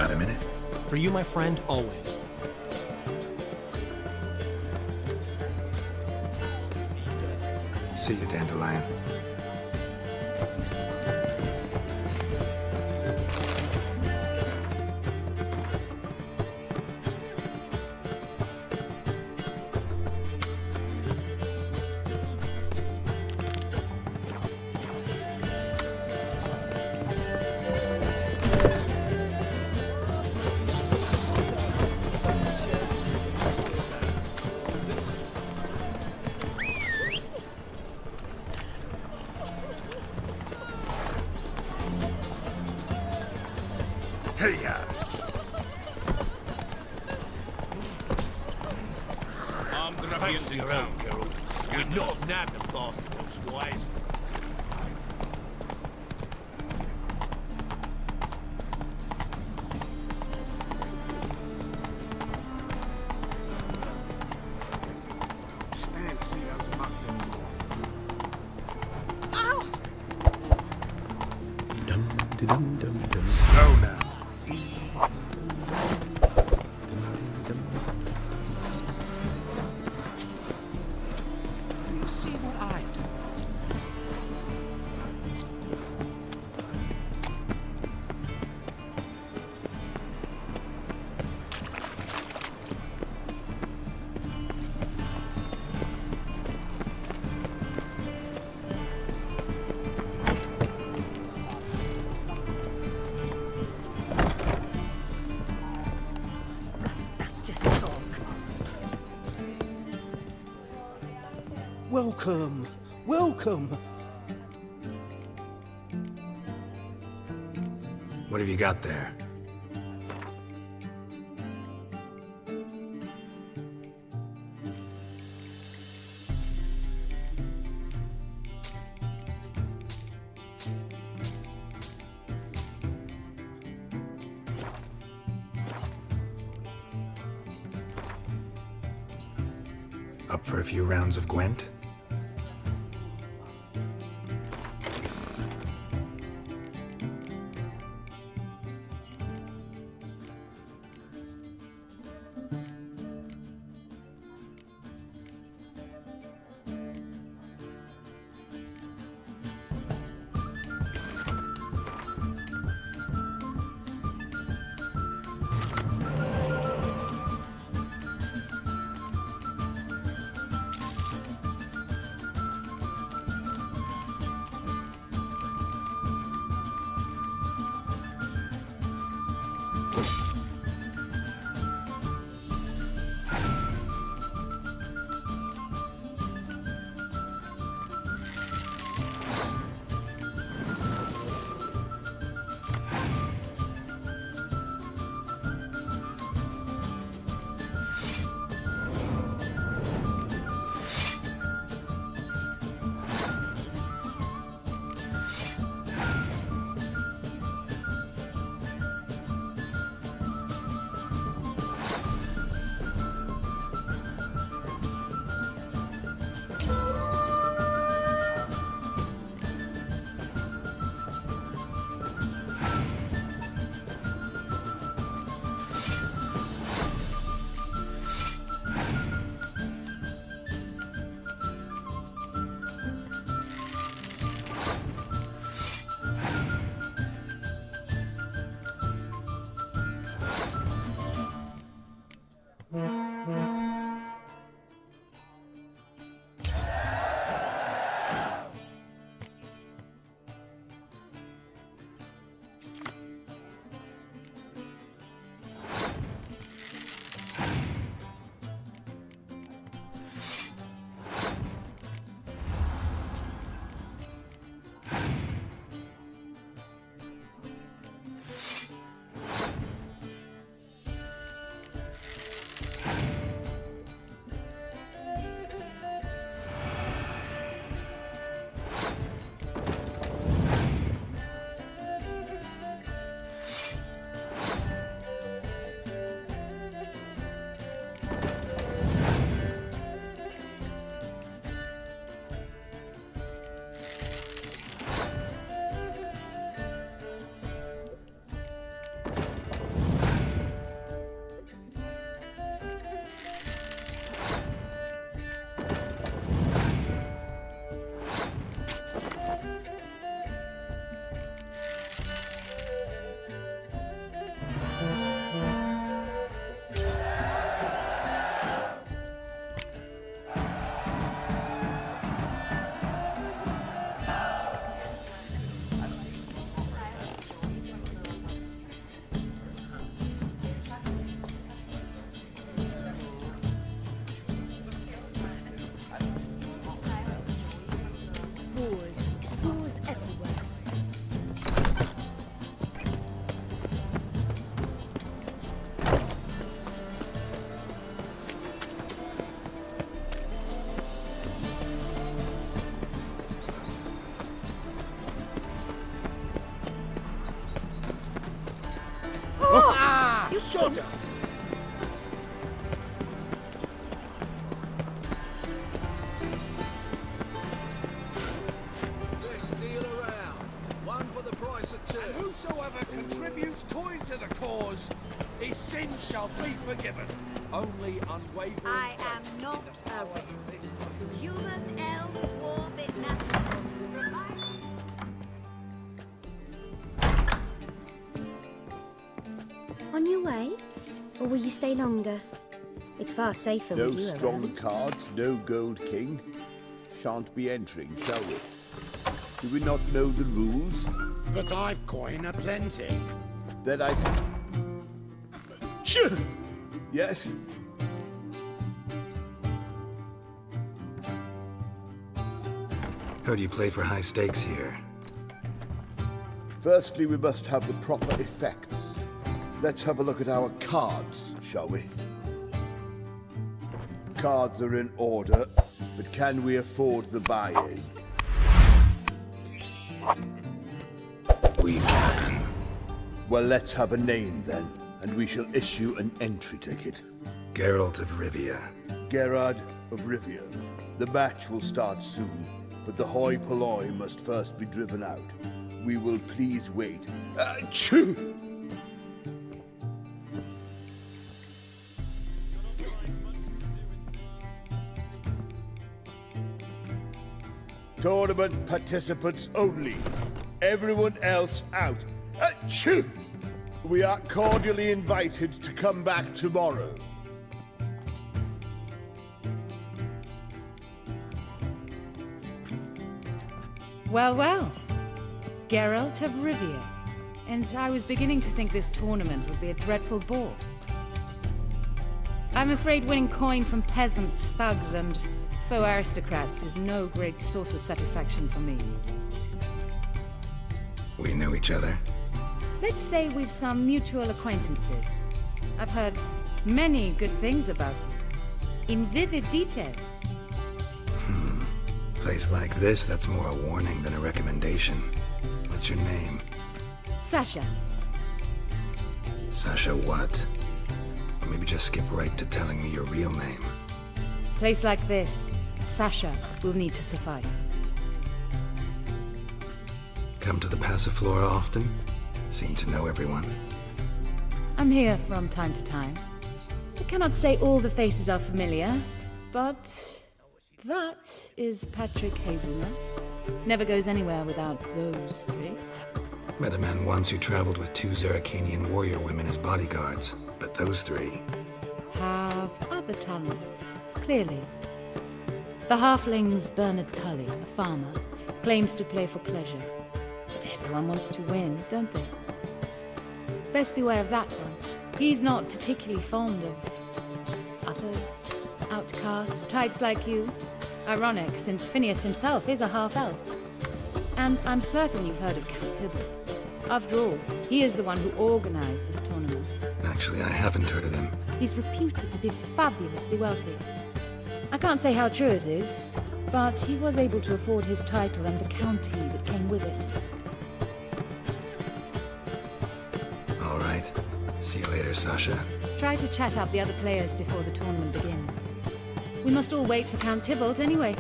Got a minute? For you, my friend, always. See you, Dandelion. Slow now. You see what I do? Welcome, welcome. What have you got there? Up for a few rounds of Gwent? Shut up! Best deal around. One for the price of two. And whosoever contributes coin to the cause, his sin shall be forgiven. Only unwavering. I am not a race. Human, elf, dwarf, it matters not. On your way? Or will you stay longer? It's far safer No with you strong around. cards, no gold king. Shan't be entering, shall we? Do we not know the rules? But I've coin aplenty. Then I... Yes? Heard you play for high stakes here. Firstly, we must have the proper effects. Let's have a look at our cards, shall we? Cards are in order, but can we afford the buy-in? We can. Well, let's have a name then, and we shall issue an entry ticket. Geralt of Rivia. Gerard of Rivia. The match will start soon, but the hoi polloi must first be driven out. We will please wait. Achoo! Tournament participants only. Everyone else out. Achoo! We are cordially invited to come back tomorrow. Well, well. Geralt of Rivia. And I was beginning to think this tournament would be a dreadful bore. I'm afraid winning coin from peasants, thugs, and faux aristocrats is no great source of satisfaction for me. We know each other. Let's say we've some mutual acquaintances. I've heard many good things about you. In vivid detail. Place like this, that's more a warning than a recommendation. What's your name? Sasha. Sasha what? Or maybe just skip right to telling me your real name. Place like this, Sasha will need to suffice. Come to the Passiflora often? Seem to know everyone. I'm here from time to time. I cannot say all the faces are familiar, but that is Patrick Hazelnut. Never goes anywhere without those three. Met a man once who traveled with 2 Zaracanian warrior women as bodyguards, but those 3... Have other talents, clearly. The halfling's Bernard Tully, a farmer, claims to play for pleasure. But everyone wants to win, don't they? Best beware of that one. He's not particularly fond of others, outcasts, types like you. Ironic, since Phineas himself is a half-elf. And I'm certain you've heard of Count Tybalt. After all, he is the one who organized this tournament. Actually, I haven't heard of him. He's reputed to be fabulously wealthy. I can't say how true it is, but he was able to afford his title and the county that came with it. All right. See you later, Sasha. Try to chat up the other players before the tournament begins. We must all wait for Count Tybalt anyway.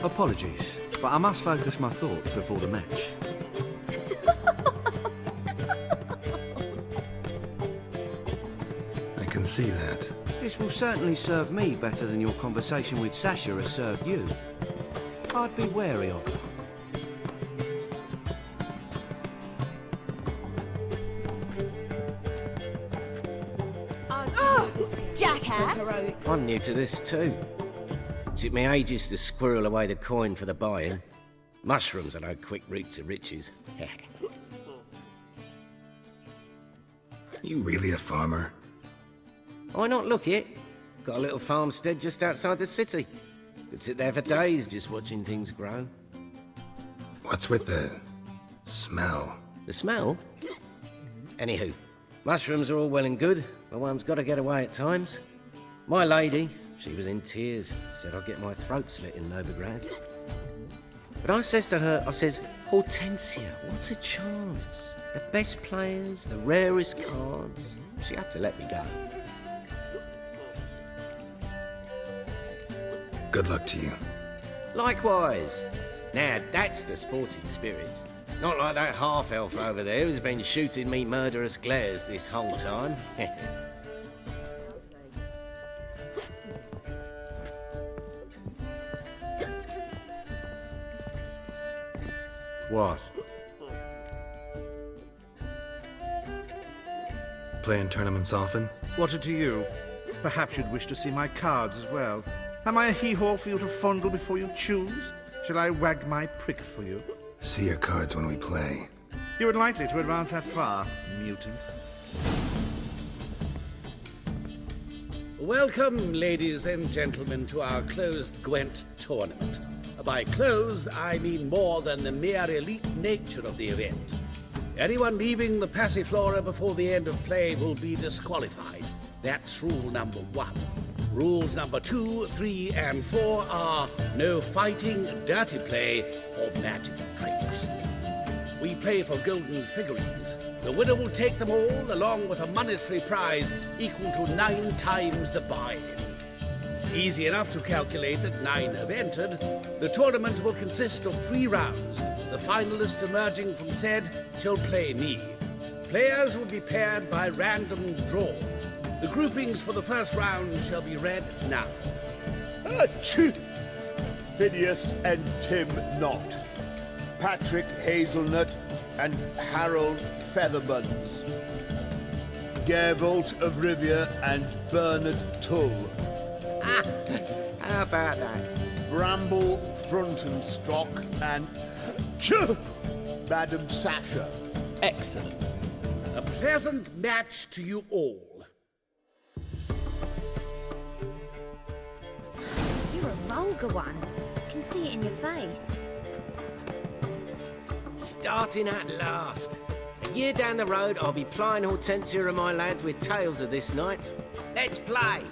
Apologies, but I must focus my thoughts before the match. I can see that. This will certainly serve me better than your conversation with Sasha has served you. I'd be wary of her. Jackass! I'm new to this too. Took me ages to squirrel away the coin for the buy-in. Mushrooms are no quick route to riches. You really a farmer? Why not look it? Got a little farmstead just outside the city. Could sit there for days just watching things grow. What's with the smell? The smell? Anywho, mushrooms are all well and good, but one's got to get away at times. My lady, she was in tears. Said I'd get my throat slit in Novigrad. But I says to her, I says, Hortensia, what a chance. The best players, the rarest cards. She had to let me go. Good luck to you. Likewise. Now, that's the sporting spirit. Not like that half-elf over there who's been shooting me murderous glares this whole time. What? Playing tournaments often? What to you? Perhaps you'd wish to see my cards as well. Am I a hee-haw for you to fondle before you choose? Shall I wag my prick for you? See your cards when we play. You would likely to advance that far, mutant. Welcome, ladies and gentlemen, to our closed Gwent tournament. By closed, I mean more than the mere elite nature of the event. Anyone leaving the Passiflora before the end of play will be disqualified. That's rule number 1. Rules number 2, 3, and 4 are no fighting, dirty play, or magic tricks. We play for golden figurines. The winner will take them all, along with a monetary prize equal to 9 times the buy-in. Easy enough to calculate that 9 have entered. The tournament will consist of 3 rounds. The finalist emerging from said shall play me. Players will be paired by random draw. The groupings for the first round shall be read now. Phineas and Tim Knott. Patrick Hazelnut and Harold Featherbuns. Gerbold of Rivia and Bernard Tull. How about that? Bramble Frontenstock and Madam Sasha. Excellent. A pleasant match to you all. You're a vulgar one. I can see it in your face. Starting at last. A year down the road, I'll be plying Hortensia and my lads with tales of this night. Let's play!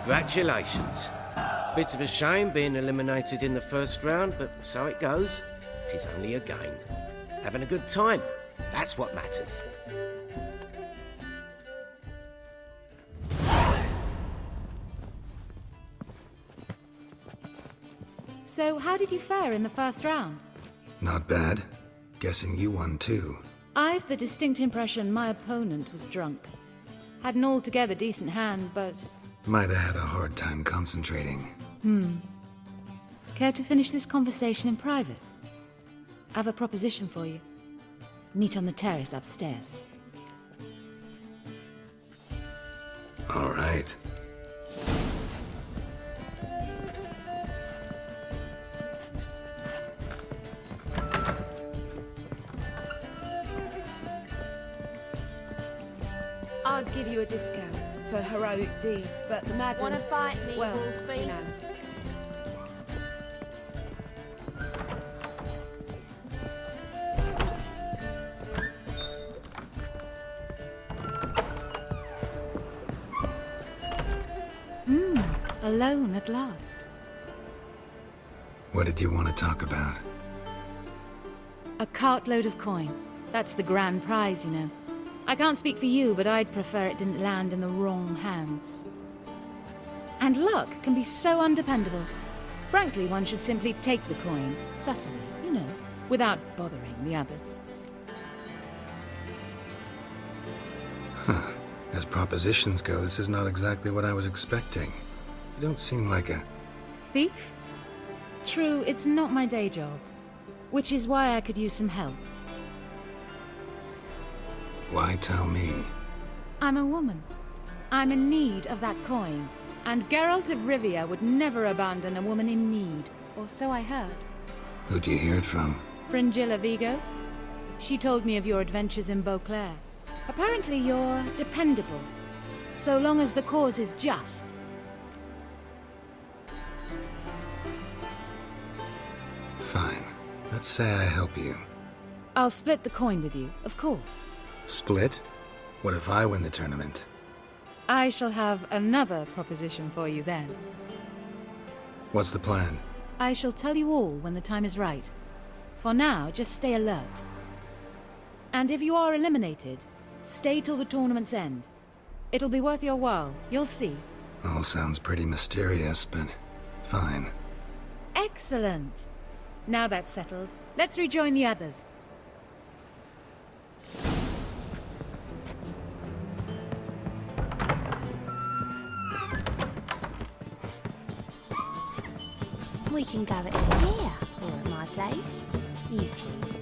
Congratulations. Bit of a shame being eliminated in the first round, but so it goes. It is only a game. Having a good time, that's what matters. So, how did you fare in the first round? Not bad. Guessing you won too. I've the distinct impression my opponent was drunk. Had an altogether decent hand, but... Might have had a hard time concentrating. Care to finish this conversation in private? I have a proposition for you. Meet on the terrace upstairs. All right. I'd give you a discount for heroic deeds, but the madam... Wanna bite me, well, Wolfie? you know. Alone at last. What did you want to talk about? A cartload of coin. That's the grand prize, you know. I can't speak for you, but I'd prefer it didn't land in the wrong hands. And luck can be so undependable. Frankly, one should simply take the coin, subtly, you know, without bothering the others. Huh. As propositions go, this is not exactly what I was expecting. You don't seem like a... Thief? True, it's not my day job. Which is why I could use some help. Why tell me? I'm a woman. I'm in need of that coin. And Geralt of Rivia would never abandon a woman in need. Or so I heard. Who'd you hear it from? Fringilla Vigo. She told me of your adventures in Beauclair. Apparently you're dependable. So long as the cause is just. Fine. Let's say I help you. I'll split the coin with you, of course. Split? What if I win the tournament? I shall have another proposition for you then. What's the plan? I shall tell you all when the time is right. For now, just stay alert. And if you are eliminated, stay till the tournament's end. It'll be worth your while, you'll see. All sounds pretty mysterious, but fine. Excellent! Now that's settled, let's rejoin the others. We can go at it here, or at my place. You choose.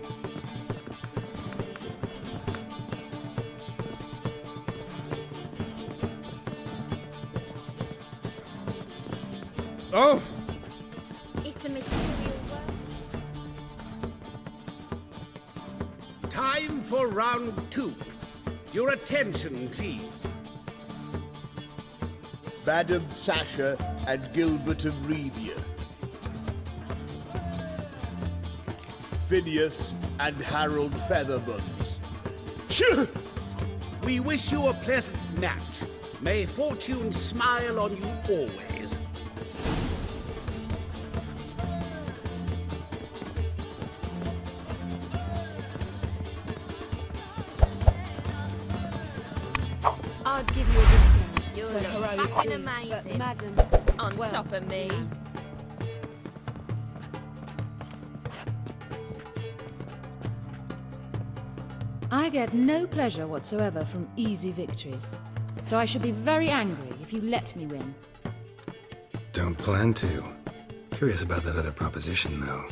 Oh! It's a material world. Time for round 2. Your attention, please. Madam Sasha and Gilbert of Revia. Phineas and Harold Featherbones. We wish you a pleasant match. May fortune smile on you always. I'd give you a discount. You for look heroic fucking deeds, but amazing. madam... On well, top of me. I get no pleasure whatsoever from easy victories. So I should be very angry if you let me win. Don't plan to. Curious about that other proposition, though.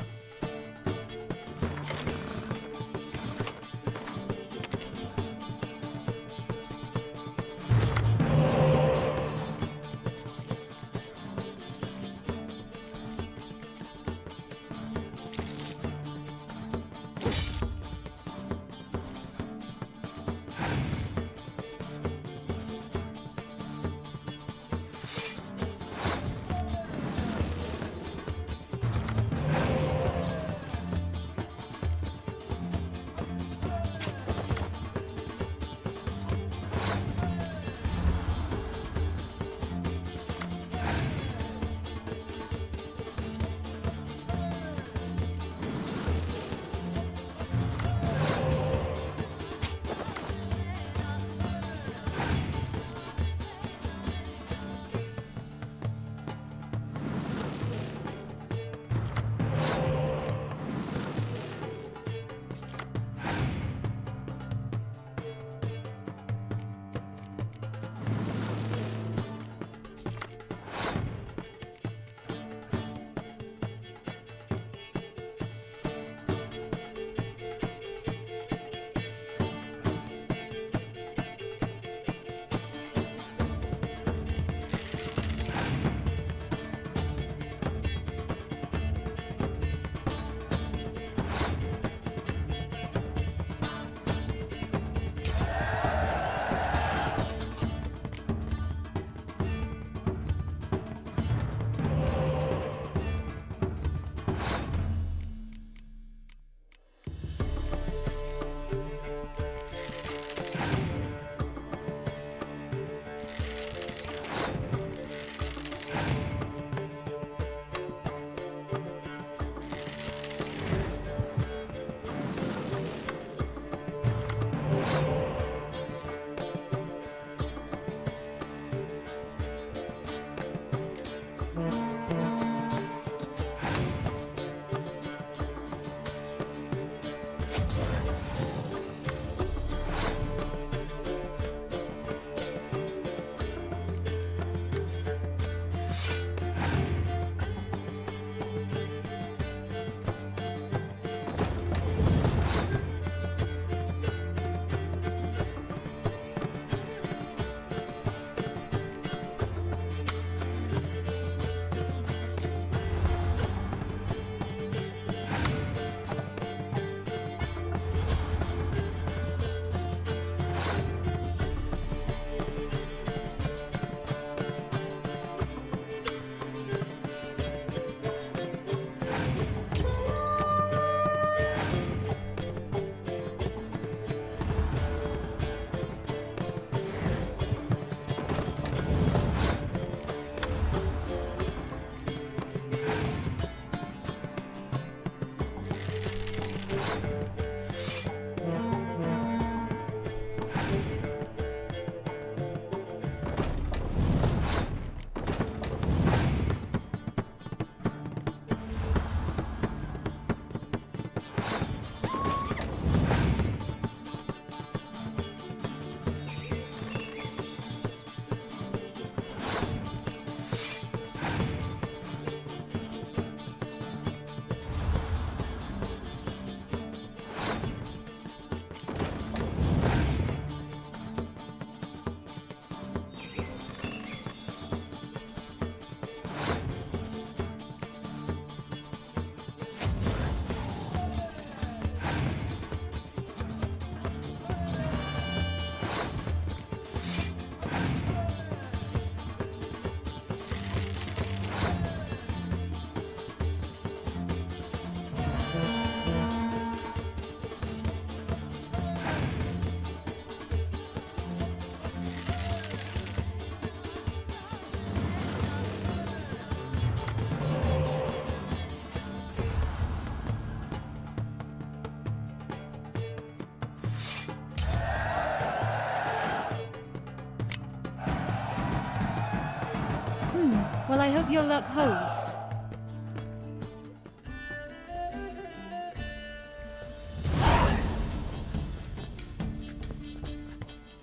Well, I hope your luck holds.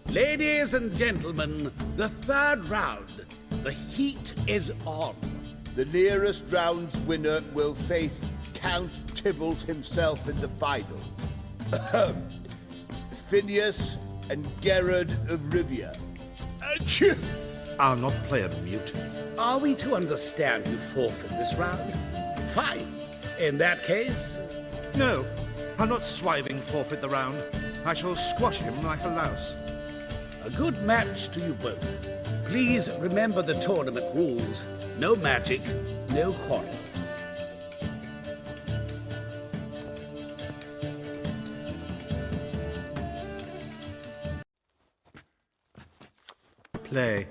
Ladies and gentlemen, the third round. The heat is on. The nearest round's winner will face Count Tybalt himself in the final. Phineas and Gerard of Rivia. I'll not play a mute. Are we to understand you forfeit this round? Fine. In that case... No, I'll not swiving forfeit the round. I shall squash him like a louse. A good match to you both. Please remember the tournament rules. No magic, no quarrel. Play.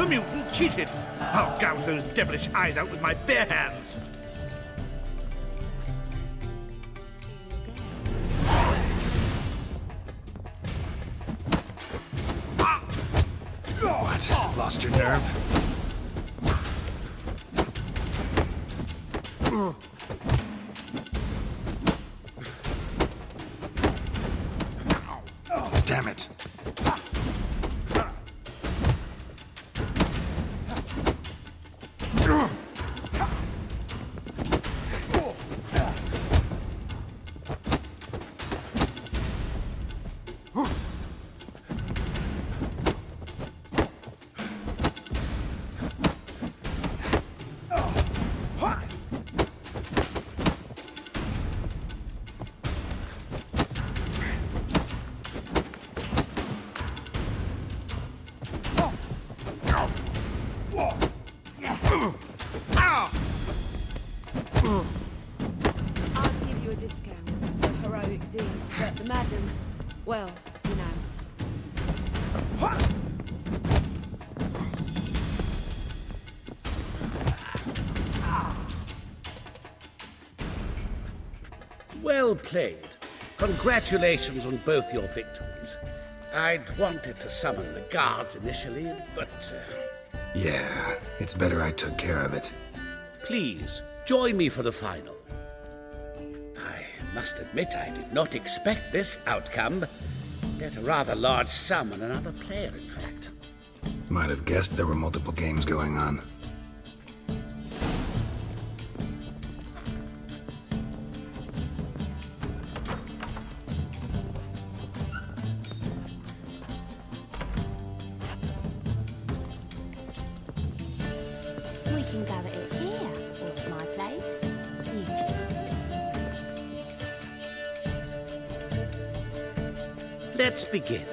The mutant cheated! I'll gouge those devilish eyes out with my bare hands! What? Lost your nerve? Damn it. I'd give you a discount for heroic deeds, but the madam, well, you know. Well played. Congratulations on both your victories. I'd wanted to summon the guards initially, but... Yeah, it's better I took care of it. Please, join me for the final. I must admit I did not expect this outcome. There's a rather large sum on another player, in fact. Might have guessed there were multiple games going on. We can go at it here, or at my place. You choose. Let's begin.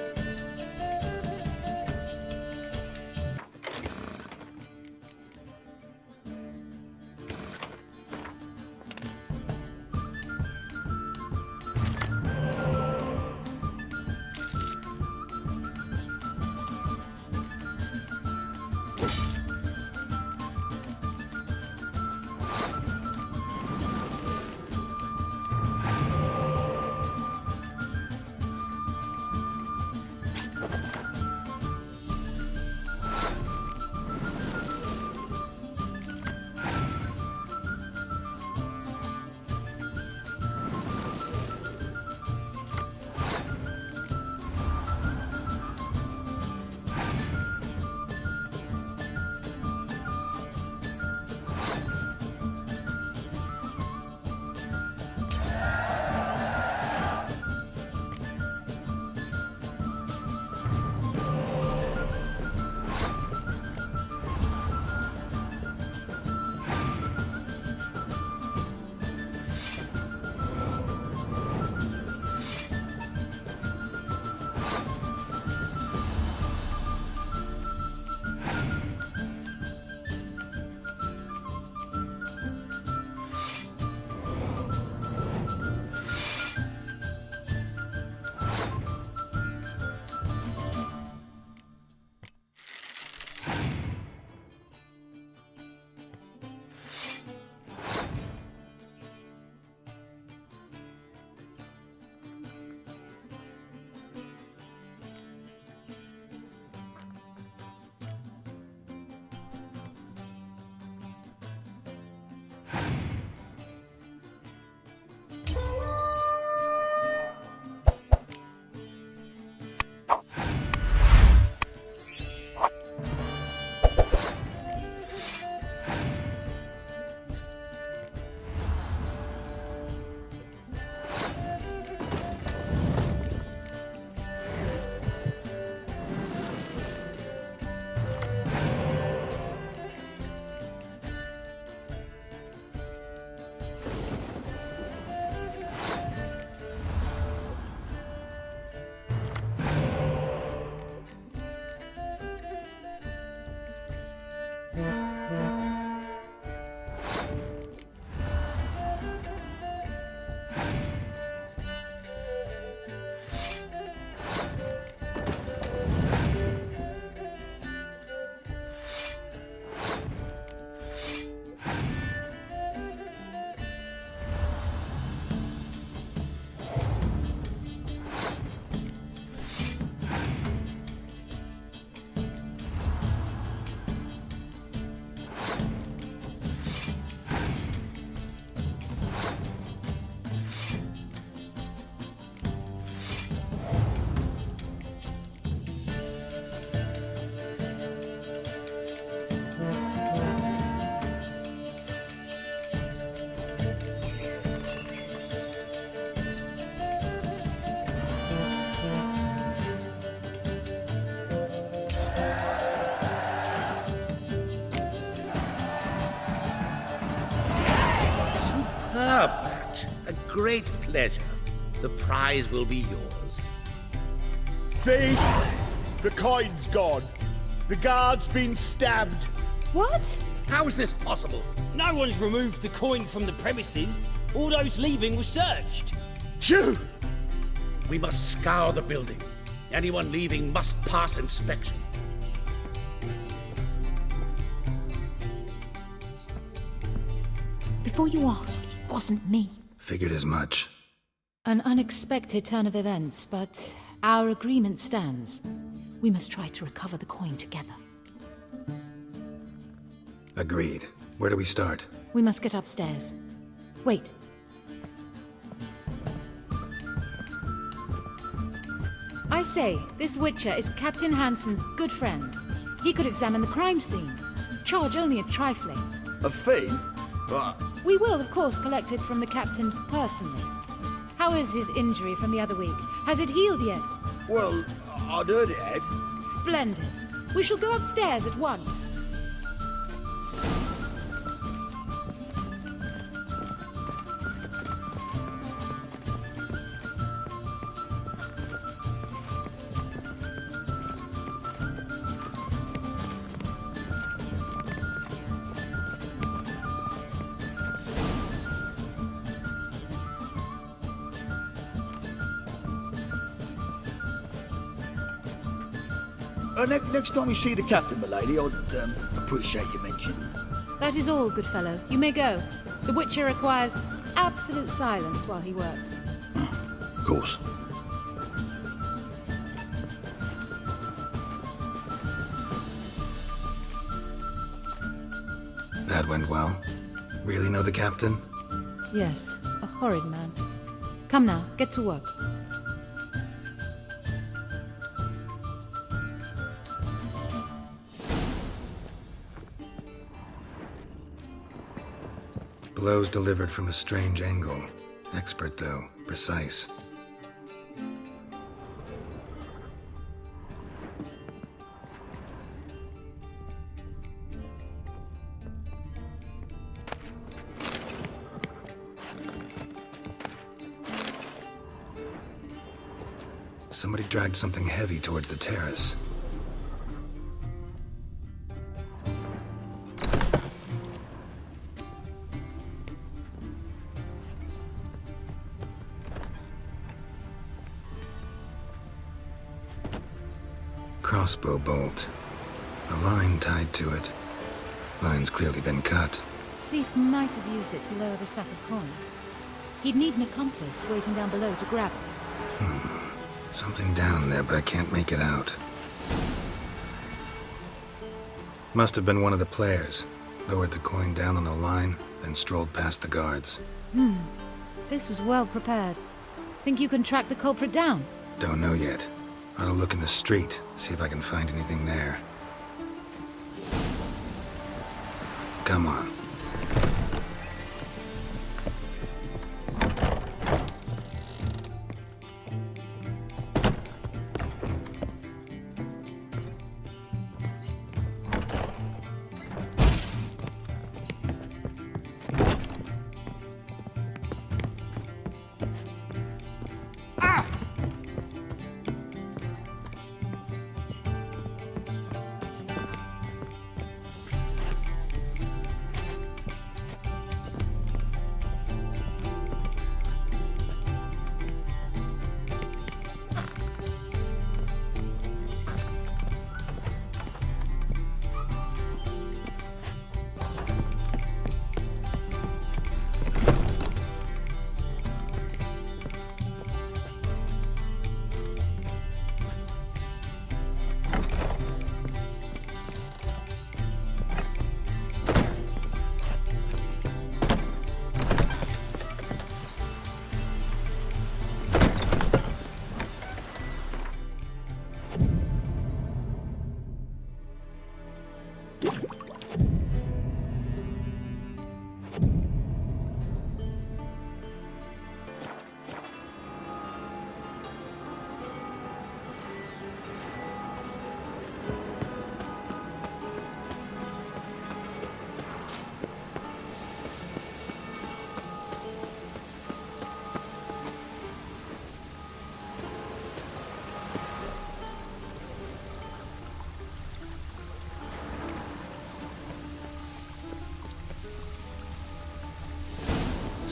great pleasure. The prize will be yours. Thief! The coin's gone. The guard's been stabbed. What? How is this possible? No one's removed the coin from the premises. All those leaving were searched. Phew! We must scour the building. Anyone leaving must pass inspection. Before you ask, it wasn't me. Figured as much. An unexpected turn of events, but our agreement stands. We must try to recover the coin together. Agreed. Where do we start? We must get upstairs. Wait. I say, this Witcher is Captain Hansen's good friend. He could examine the crime scene. Charge only a trifling. A fee? We will, of course, collect it from the captain personally. How is his injury from the other week? Has it healed yet? Well, I'd heard it had. Splendid. We shall go upstairs at once. Next time you see the captain, my lady, I'd appreciate your mention. That is all, good fellow. You may go. The Witcher requires absolute silence while he works. Of course. That went well. Really know the captain? Yes, a horrid man. Come now, get to work. Blows delivered from a strange angle. Expert, though. Precise. Somebody dragged something heavy towards the terrace. Crossbow bolt. A line tied to it. Line's clearly been cut. Thief might have used it to lower the sack of coin. He'd need an accomplice waiting down below to grab it. Something down there, but I can't make it out. Must have been one of the players. Lowered the coin down on the line, then strolled past the guards. This was well prepared. Think you can track the culprit down? Don't know yet. Ought to look in the street, see if I can find anything there. Come on.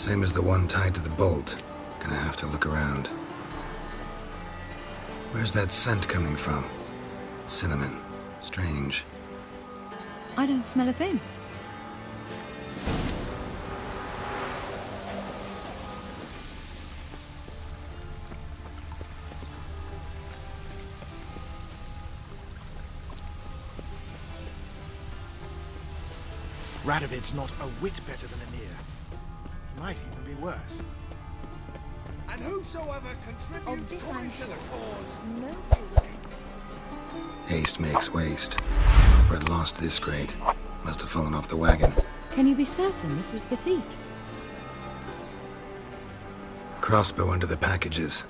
Same as the one tied to the bolt. Gonna have to look around. Where's that scent coming from? Cinnamon. Strange. I don't smell a thing. Radovid's not a whit better than Anir. He might even be worse. And whosoever contributes this I'm to the cause, No. Haste makes waste. Alfred lost this crate. Must have fallen off the wagon. Can you be certain this was the thief's? Crossbow under the packages.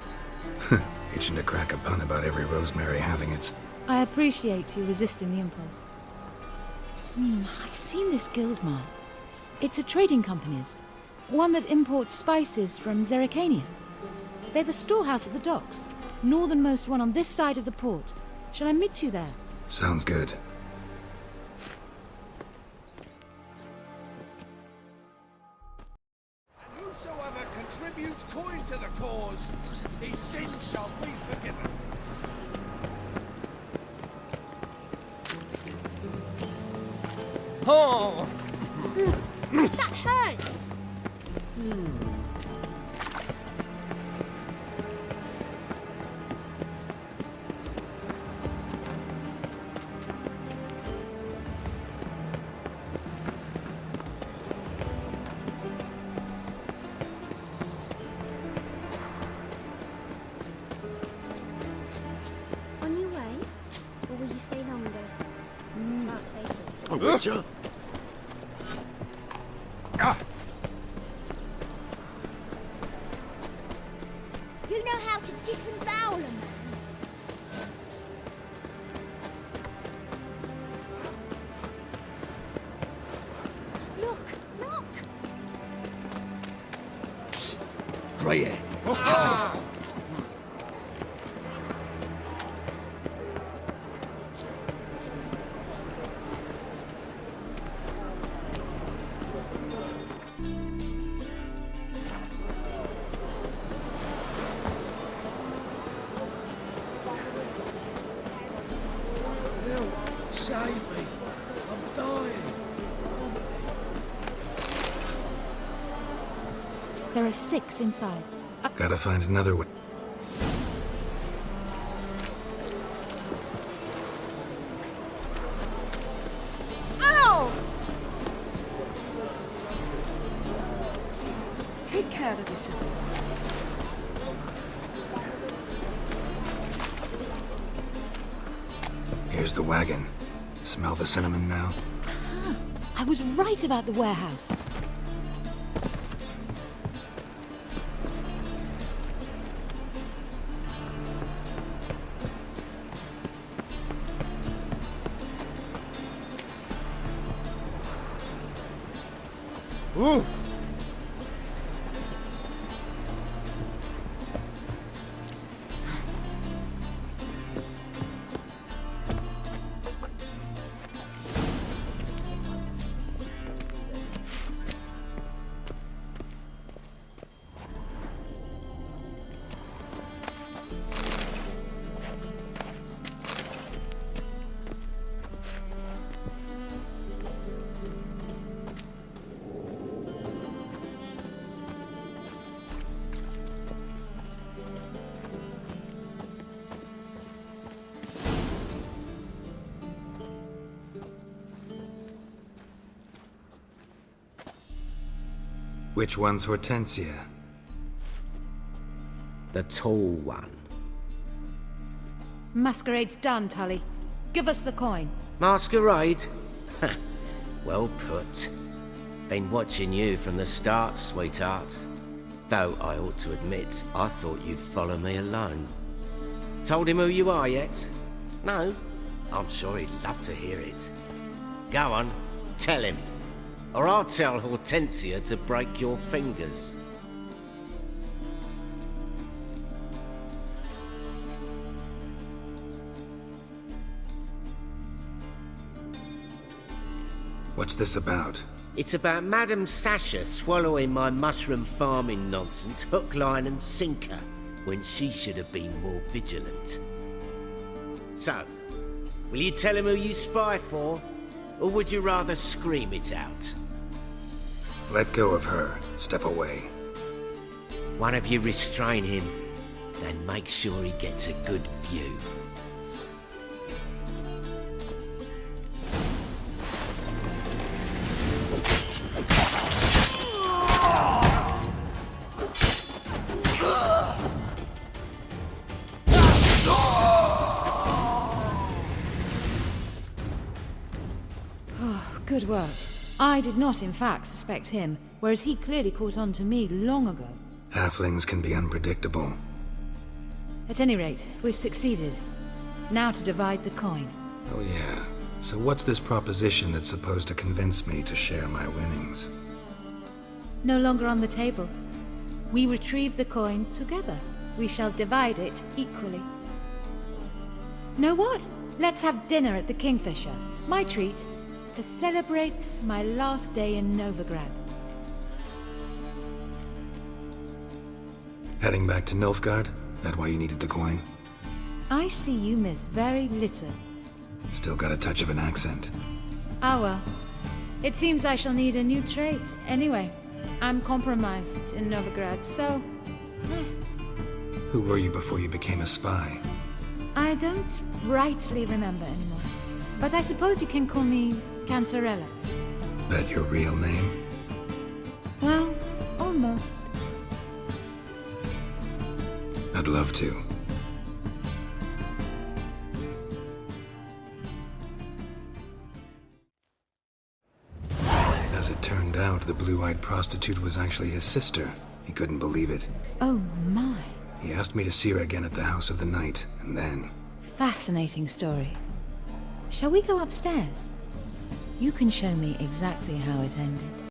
Itching to crack a pun about every rosemary having its... I appreciate you resisting the impulse. I've seen this guild mark. It's a trading company's. One that imports spices from Zerrikania. They've a storehouse at the docks. Northernmost one on this side of the port. Shall I meet you there? Sounds good. and whosoever contributes coin to the cause, his sins shall be forgiven. Oh! That hurts! On your way? Or will you stay longer? It's far safer. Oh, Witcher. You know how to disembowel them. Look, look! Grey hair. Help! Save me! I'm dying! Poverty! There are 6 inside. Gotta find another way. Ow! Take care of yourself. Here's the wagon. Smell the cinnamon now? I was right about the warehouse. Ooh. Which one's Hortensia? The tall one. Masquerade's done, Tully. Give us the coin. Masquerade? Ha, well put. Been watching you from the start, sweetheart. Though I ought to admit, I thought you'd follow me alone. Told him who you are yet? No? I'm sure he'd love to hear it. Go on, tell him. Or I'll tell Hortensia to break your fingers. What's this about? It's about Madame Sasha swallowing my mushroom farming nonsense hook, line and sinker when she should have been more vigilant. So, will you tell him who you spy for? Or would you rather scream it out? Let go of her. Step away. One of you restrain him, then make sure he gets a good view. Good work. I did not, in fact, suspect him, whereas he clearly caught on to me long ago. Halflings can be unpredictable. At any rate, we've succeeded. Now to divide the coin. Oh yeah. So what's this proposition that's supposed to convince me to share my winnings? No longer on the table. We retrieve the coin together. We shall divide it equally. Know what? Let's have dinner at the Kingfisher. My treat. To celebrate my last day in Novigrad. Heading back to Nilfgaard? That why you needed the coin? I see you miss very little. Still got a touch of an accent. Ah well. It seems I shall need a new trait. Anyway, I'm compromised in Novigrad, so... Who were you before you became a spy? I don't rightly remember anymore. But I suppose you can call me Cantarella. That your real name? Well, almost. I'd love to. As it turned out, the blue-eyed prostitute was actually his sister. He couldn't believe it. Oh my. He asked me to see her again at the House of the Night, and then... Fascinating story. Shall we go upstairs? You can show me exactly how it ended.